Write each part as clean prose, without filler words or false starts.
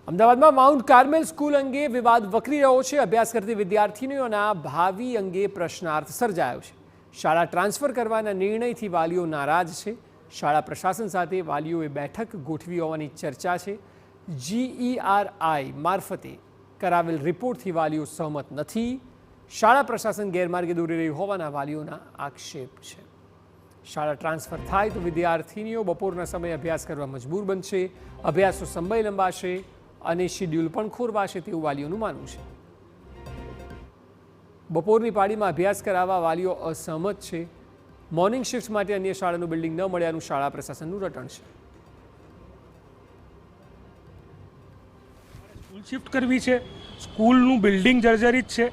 અમદાવાદમાં mount Carmel school અંગે વિવાદ વકરી રહ્યો છે। અભ્યાસ કરતી વિદ્યાર્થીનીઓના ભાવિ અંગે પ્રશ્નાર્થ સર્જાયો છે। શાળા ટ્રાન્સફર કરવાના નિર્ણયથી વાલીઓ નારાજ છે। શાળા પ્રશાસન સાથે વાલીઓએ બેઠક ગોઠવી હોવાની ચર્ચા છે। GERI મારફતે કરાવેલ રિપોર્ટથી વાલીઓ સહમત નથી। શાળા પ્રશાસન ગેરમાર્ગે દોરી રહ્યું હોવાના વાલીઓના આક્ષેપ છે। શાળા ટ્રાન્સફર થાય તો વિદ્યાર્થીનીઓ બપોરના સમયે અભ્યાસ કરવા મજબૂર બનશે। અભ્યાસનો સમય લંબાશે અને શિડ્યુલ પણ ખોરવાશે તેવું વાલીઓનું માનવું છે। બપોરની પાળીમાં અભ્યાસ કરાવવા વાલીઓ અસહમત છે। મોર્નિંગ શિફ્ટ માટે અન્ય શાળાનું બિલ્ડિંગ ન મળ્યાનું શાળા પ્રશાસનનું રટણ છે। સ્કૂલ શિફ્ટ કરવી છે, સ્કૂલનું બિલ્ડિંગ જર્જરિત છે,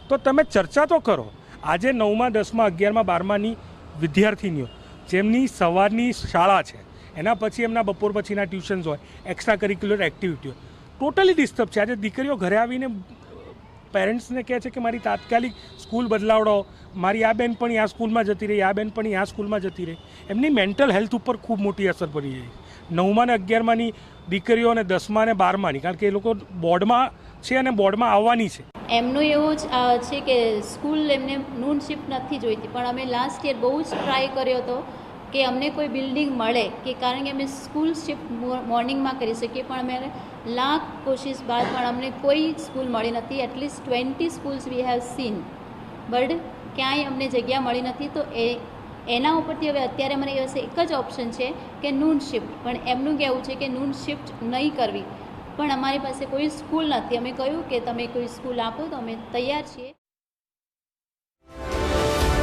તો તમે ચર્ચા તો કરો। આજે 9મા 10મા 11મા 12માની વિદ્યાર્થીનીઓ જેમની સવારની શાળા છે, એના પછી એમના બપોર પછીના ટ્યુશન્સ હોય, એક્સ્ટ્રા કરિક્યુલર એક્ટિવિટીઓ ટોટલી ડિસ્ટર્બ છે। આજે દીકરીઓ ઘરે આવીને પેરેન્ટ્સને કહે છે કે મારી તાત્કાલિક સ્કૂલ બદલાવડાવો, મારી આ બેનપણી આ સ્કૂલમાં જતી રહી, આ બેનપણી આ સ્કૂલમાં જતી રહી। એમની મેન્ટલ હેલ્થ ઉપર ખૂબ મોટી અસર પડી રહી છે। 9મા ને 11માની દીકરીઓ અને 10મા ને 12માની, કારણ કે એ લોકો બોર્ડમાં છે અને બોર્ડમાં આવવાની છે। એમનું એવું જ છે કે સ્કૂલ એમને નૂન શિફ્ટ નથી જોઈતી, પણ અમે લાસ્ટ યર બહુ જ ટ્રાય કર્યો હતો કે અમને કોઈ બિલ્ડિંગ મળે, કે કારણ કે અમે સ્કૂલ શિફ્ટ મોર્નિંગમાં કરી શકીએ, પણ અમે લાખ કોશિશ બાદ પણ અમને કોઈ સ્કૂલ મળી નથી। At least 20 schools we have seen, but ક્યાંય અમને જગ્યા મળી નથી। તો એના ઉપરથી હવે અત્યારે મને પાસે એક જ ઓપ્શન છે કે નૂન શિફ્ટ, પણ એમનું કહેવું છે કે નૂન શિફ્ટ નહીં કરવી, પણ અમારી પાસે કોઈ સ્કૂલ નથી। અમે કહ્યું કે તમે કોઈ સ્કૂલ આપો તો અમે તૈયાર છીએ।